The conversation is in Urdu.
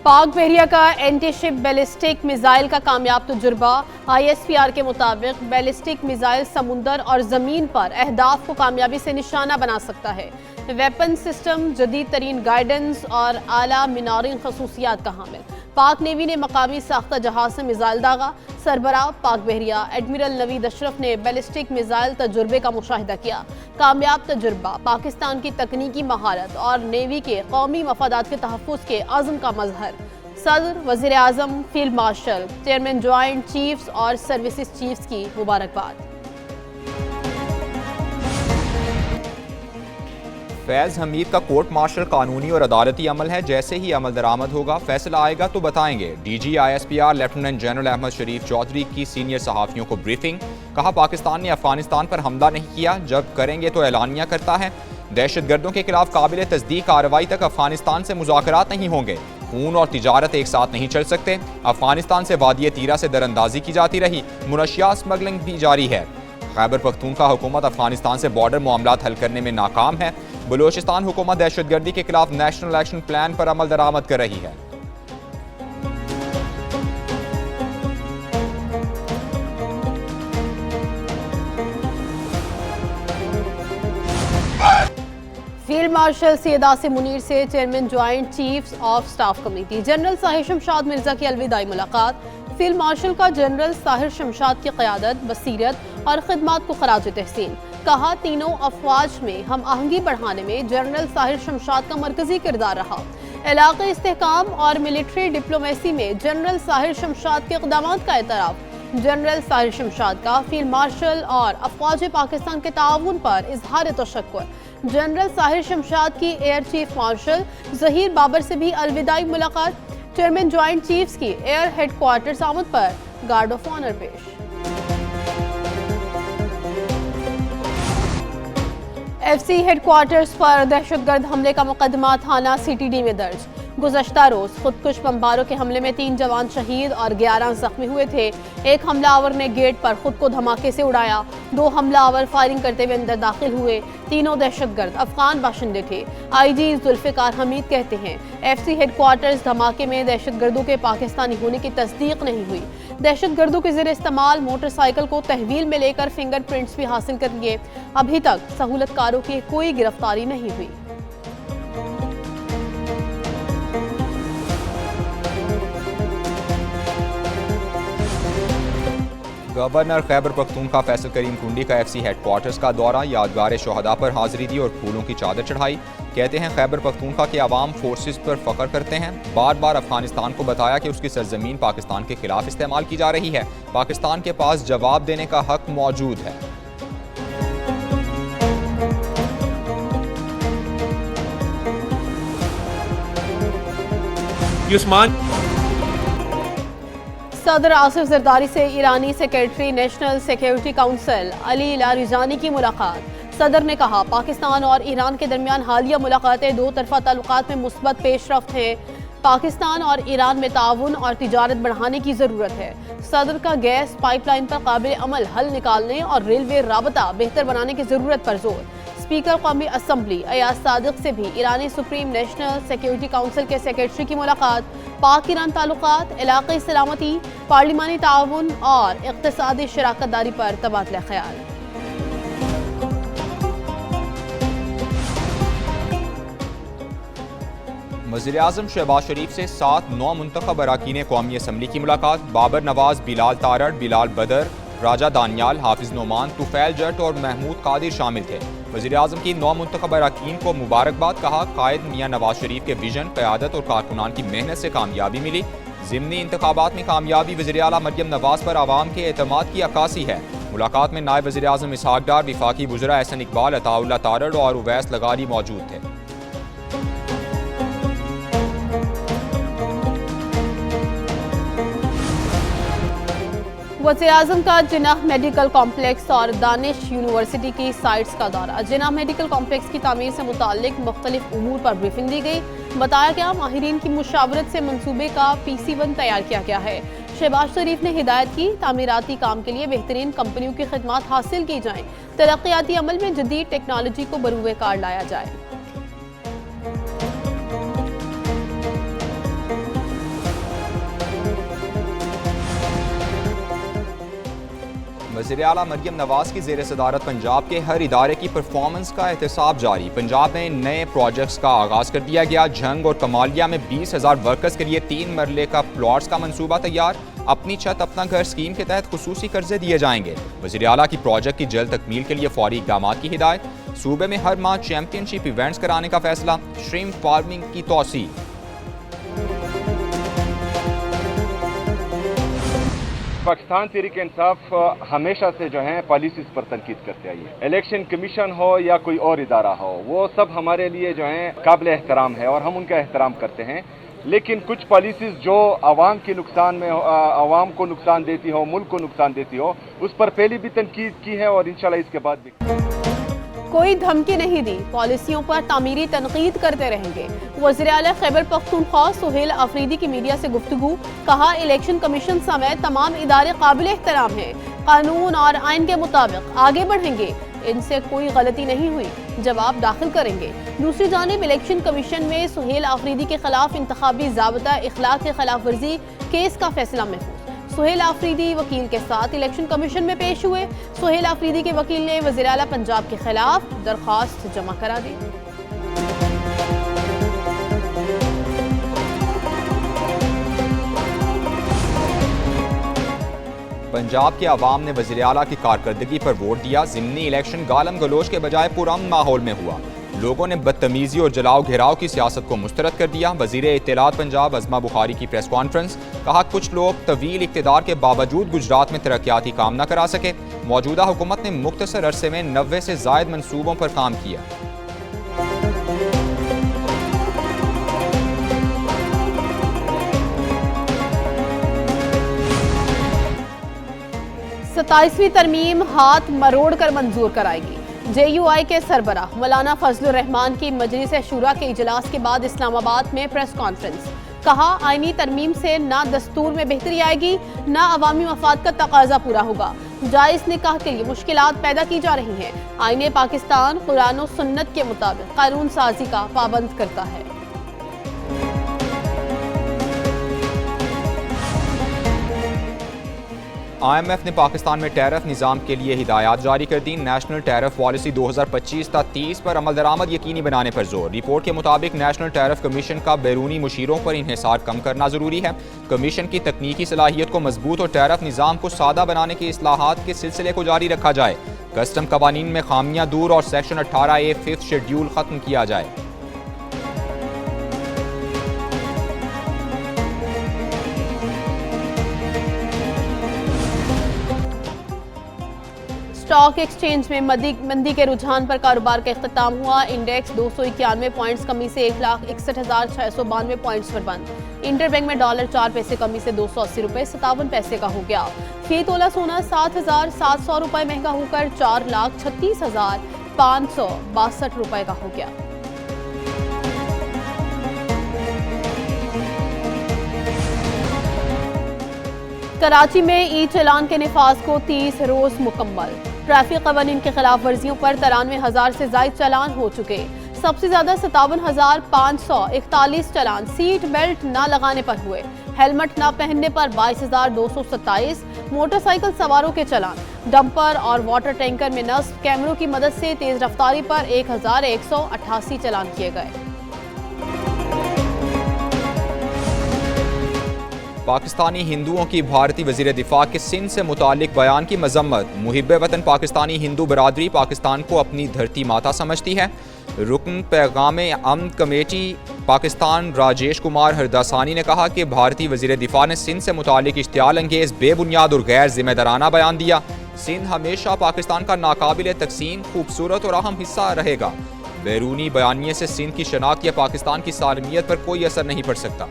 پاک بحریہ کا اینٹی شپ بیلسٹک میزائل کا کامیاب تجربہ ISPR کے مطابق بیلسٹک میزائل سمندر اور زمین پر اہداف کو کامیابی سے نشانہ بنا سکتا ہے۔ ویپن سسٹم جدید ترین گائیڈنس اور اعلیٰ معیاری خصوصیات کا حامل۔ پاک نیوی نے مقامی ساختہ جہاز سے میزائل داغا۔ سربراہ پاک بحریہ ایڈمرل نوید اشرف نے بیلسٹک میزائل تجربے کا مشاہدہ کیا۔ کامیاب تجربہ پاکستان کی تکنیکی مہارت اور نیوی کے قومی مفادات کے تحفظ کے عزم کا مظہر۔ صدر، وزیر اعظم، field marshal, chairman joint chiefs اور سروسز چیفز کی مبارکباد۔ فیض حمید کا کورٹ مارشل قانونی اور عدالتی عمل ہے، جیسے ہی عمل درآمد ہوگا فیصلہ آئے گا تو بتائیں گے۔ D G ISPR lieutenant general Ahmed Sharif Chaudhry کی سینئر صحافیوں کو بریفنگ۔ کہا پاکستان نے افغانستان پر حملہ نہیں کیا، جب کریں گے تو اعلانیہ کرتا ہے۔ دہشت گردوں کے خلاف قابل تصدیق کارروائی تک افغانستان سے مذاکرات نہیں ہوں گے۔ خون اور تجارت ایک ساتھ نہیں چل سکتے۔ افغانستان سے وادی تیرا سے در اندازی کی جاتی رہی، منشیات اسمگلنگ بھی جاری ہے۔ خیبر پختونخوا حکومت افغانستان سے بارڈر معاملات حل کرنے میں ناکام ہے۔ بلوچستان حکومت دہشت گردی کے خلاف نیشنل ایکشن پلان پر عمل درآمد کر رہی ہے۔ فیلڈ مارشل سید آصم منیر سے chairman joint chiefs of staff committee general Tahir Shamshad Mirza کی الوداعی ملاقات۔ فیلڈ مارشل کا جنرل طاہر شمشاد کی قیادت، بصیرت اور خدمات کو خراج تحسین۔ کہا تینوں افواج میں ہم آہنگی بڑھانے میں جنرل طاہر شمشاد کا مرکزی کردار رہا۔ علاقائی استحکام اور ملٹری ڈپلومیسی میں جنرل طاہر شمشاد کے اقدامات کا اعتراف۔ جنرل طاہر شمشاد کا فیلڈ مارشل اور افواج پاکستان کے تعاون پر اظہار تشکر۔ جنرل طاہر شمشاد کی air chief marshal Zaheer Babar سے بھی الوداعی ملاقات۔ چیئرمین جوائنٹ چیفز کی ایئر ہیڈ کوارٹرز آمد پر گارڈ آف آنر پیش۔ FCE ہیڈ کوارٹرز پر دہشت گرد حملے کا مقدمہ تھانہ CTD میں درج۔ گزشتہ روز خودکش بمباروں کے حملے میں 3 جوان شہید اور 11 زخمی ہوئے تھے۔ ایک حملہ آور نے گیٹ پر خود کو دھماکے سے اڑایا۔ 2 حملہ آور فائرنگ کرتے ہوئے اندر داخل ہوئے۔ تینوں دہشت گرد افغان باشندے تھے۔ IG ذوالفقار حمید کہتے ہیں FCE ہیڈ کوارٹرز دھماکے میں دہشت گردوں کے پاکستانی ہونے کی تصدیق نہیں ہوئی۔ دہشت گردوں کے زیر استعمال موٹر سائیکل کو تحویل میں لے کر فنگر پرنٹس بھی حاصل کر لیے۔ ابھی تک سہولت کاروں کی کوئی گرفتاری نہیں ہوئی۔ گورنر خیبر پختونخوا فیصل کریم کنڈی کا FCE ہیڈ کوارٹرز کا دورہ، یادگار شہداء پر حاضری دی اور پھولوں کی چادر چڑھائی۔ کہتے ہیں خیبر پختونخوا کے عوام فورسز پر فخر کرتے ہیں۔ بار بار افغانستان کو بتایا کہ اس کی سرزمین پاکستان کے خلاف استعمال کی جا رہی ہے۔ پاکستان کے پاس جواب دینے کا حق موجود ہے۔ صدر آصف زرداری سے ایرانی سیکریٹری نیشنل سیکیورٹی کونسل علی لاریجانی کی ملاقات۔ صدر نے کہا پاکستان اور ایران کے درمیان حالیہ ملاقاتیں 2 طرفہ تعلقات میں مثبت پیش رفت ہیں۔ پاکستان اور ایران میں تعاون اور تجارت بڑھانے کی ضرورت ہے۔ صدر کا گیس پائپ لائن پر قابل عمل حل نکالنے اور ریلوے رابطہ بہتر بنانے کی ضرورت پر زور۔ اسپیکر قومی اسمبلی ایاز صادق سے بھی ایرانی سپریم نیشنل سیکیورٹی کونسل کے سیکریٹری کی ملاقات۔ پاک ایران تعلقات، علاقائی سلامتی، پارلیمانی تعاون اور اقتصادی شراکت داری پر تبادلہ خیال۔ وزیراعظم شہباز شریف سے 7 نو منتخب اراکین قومی اسمبلی کی ملاقات۔ بابر نواز، بلال تارڑ، بلال بدر، راجہ دانیال، حافظ نعمان، طفیل جٹ اور محمود قادر شامل تھے۔ وزیراعظم کی نو منتخب اراکین کو مبارکباد۔ کہا قائد میاں نواز شریف کے ویژن، قیادت اور کارکنان کی محنت سے کامیابی ملی۔ ضمنی انتخابات میں کامیابی وزیر اعلیٰ مریم نواز پر عوام کے اعتماد کی عکاسی ہے۔ ملاقات میں نائب وزیر اعظم اسحاق ڈار، وفاقی وزراء احسن اقبال، عطاء اللہ تارڑ اور اویس لغاری موجود تھے۔ وزیراعظم کا جناح میڈیکل کمپلیکس اور دانش یونیورسٹی کی سائٹس کا دورہ۔ جناح میڈیکل کمپلیکس کی تعمیر سے متعلق مختلف امور پر بریفنگ دی گئی۔ بتایا گیا ماہرین کی مشاورت سے منصوبے کا PC1 تیار کیا گیا ہے۔ شہباز شریف نے ہدایت کی تعمیراتی کام کے لیے بہترین کمپنیوں کی خدمات حاصل کی جائیں، ترقیاتی عمل میں جدید ٹیکنالوجی کو بروئے کار لایا جائے۔ وزیر اعلیٰ مریم نواز کی زیر صدارت پنجاب کے ہر ادارے کی پرفارمنس کا احتساب جاری. پنجاب میں نئے پروجیکٹس کا آغاز کر دیا گیا. جھنگ اور کمالیہ میں 20,000 ورکرز کے لیے 3 مرلے کا پلاٹس کا منصوبہ تیار. اپنی چھت اپنا گھر اسکیم کے تحت خصوصی قرضے دیے جائیں گے. وزیر اعلیٰ کی پروجیکٹ کی جلد تکمیل کے لیے فوری اقدامات کی ہدایت. صوبے میں ہر ماہ چیمپئن شپ ایونٹس کرانے کا فیصلہ. شریمپ فارمنگ کی توسیع. پاکستان تحریک انصاف ہمیشہ سے جو ہیں پالیسیز پر تنقید کرتے آئی ہے. الیکشن کمیشن ہو یا کوئی اور ادارہ ہو، وہ سب ہمارے لیے جو ہیں قابل احترام ہے اور ہم ان کا احترام کرتے ہیں. لیکن کچھ پالیسیز جو عوام کے نقصان میں عوام کو نقصان دیتی ہو، ملک کو نقصان دیتی ہو، اس پر پہلی بھی تنقید کی ہے اور انشاءاللہ اس کے بعد بھی. کوئی دھمکی نہیں دی، پالیسیوں پر تعمیری تنقید کرتے رہیں گے. وزیر اعلیٰ خیبر پختونخوا سہیل آفریدی کی میڈیا سے گفتگو. کہا الیکشن کمیشن سمیت تمام ادارے قابل احترام ہیں، قانون اور آئین کے مطابق آگے بڑھیں گے. ان سے کوئی غلطی نہیں ہوئی، جواب داخل کریں گے. دوسری جانب الیکشن کمیشن میں سہیل آفریدی کے خلاف انتخابی ضابطہ اخلاق کے خلاف ورزی کیس کا فیصلہ محفوظ. سہیل آفریدی وکیل کے ساتھ الیکشن کمیشن میں پیش ہوئے. سہیل آفریدی کے وکیل نے وزیر اعلیٰ پنجاب کے خلاف درخواست جمع کرا دی. پنجاب کے عوام نے وزیر اعلیٰ کی کارکردگی پر ووٹ دیا. ضمنی الیکشن گالم گلوچ کے بجائے پرامن ماحول میں ہوا. لوگوں نے بدتمیزی اور جلاؤ گھیراؤ کی سیاست کو مسترد کر دیا. وزیر اطلاعات پنجاب عظمہ بخاری کی پریس کانفرنس. کہا کچھ لوگ طویل اقتدار کے باوجود گجرات میں ترقیاتی کام نہ کرا سکے. موجودہ حکومت نے مختصر عرصے میں 90 سے زائد منصوبوں پر کام کیا. ستائیسویں ترمیم ہاتھ مروڑ کر منظور کرائے گی. جے یو آئی کے سربراہ مولانا فضل الرحمان کی مجلس شورا کے اجلاس کے بعد اسلام آباد میں پریس کانفرنس. کہا آئینی ترمیم سے نہ دستور میں بہتری آئے گی، نہ عوامی مفاد کا تقاضا پورا ہوگا. جائز نکاح کے لیے مشکلات پیدا کی جا رہی ہیں. آئین پاکستان قرآن و سنت کے مطابق قانون سازی کا پابند کرتا ہے. IMF نے پاکستان میں ٹیرف نظام کے لیے ہدایات جاری کر دی. نیشنل ٹیرف پالیسی 2025 تا 30 پر عمل درآمد یقینی بنانے پر زور. رپورٹ کے مطابق نیشنل ٹیرف کمیشن کا بیرونی مشیروں پر انحصار کم کرنا ضروری ہے. کمیشن کی تکنیکی صلاحیت کو مضبوط اور ٹیرف نظام کو سادہ بنانے کی اصلاحات کے سلسلے کو جاری رکھا جائے. کسٹم قوانین میں خامیاں دور اور سیکشن 18A 5th شیڈیول ختم کیا جائے. اسٹاک ایکسچینج میں مندی کے رجحان پر کاروبار کا اختتام ہوا. انڈیکس 291 پوائنٹس کمی سے 1,61,692 پوائنٹس پر بند. انٹر بینک میں ڈالر 4 پیسے کمی سے 280 روپے 57 پیسے کا ہو گیا. فی تولہ سونا 7,700 روپے مہنگا ہو کر 4,36,562 روپے کا ہو گیا. کراچی میں ای چالان کے نفاذ کو 30 روز مکمل. ٹریفک قوانین کے خلاف ورزیوں پر 93,000 سے زائد چالان ہو چکے. سب سے زیادہ 57,541 چالان سیٹ بیلٹ نہ لگانے پر ہوئے. ہیلمٹ نہ پہننے پر 22,227. موٹر سائیکل سواروں کے چالان. ڈمپر اور واٹر ٹینکر میں نصب کیمروں کی مدد سے تیز رفتاری پر 1,188 چالان کیے گئے. پاکستانی ہندوؤں کی بھارتی وزیر دفاع کے سندھ سے متعلق بیان کی مذمت. محب وطن پاکستانی ہندو برادری پاکستان کو اپنی دھرتی ماتا سمجھتی ہے. رکن پیغام امن کمیٹی پاکستان راجیش کمار ہرداسانی نے کہا کہ بھارتی وزیر دفاع نے سندھ سے متعلق اشتعال انگیز بے بنیاد اور غیر ذمہ دارانہ بیان دیا. سندھ ہمیشہ پاکستان کا ناقابل تقسیم خوبصورت اور اہم حصہ رہے گا. بیرونی بیانیے سے سندھ کی شناخت یا پاکستان کی سالمیت پر کوئی اثر نہیں پڑ سکتا.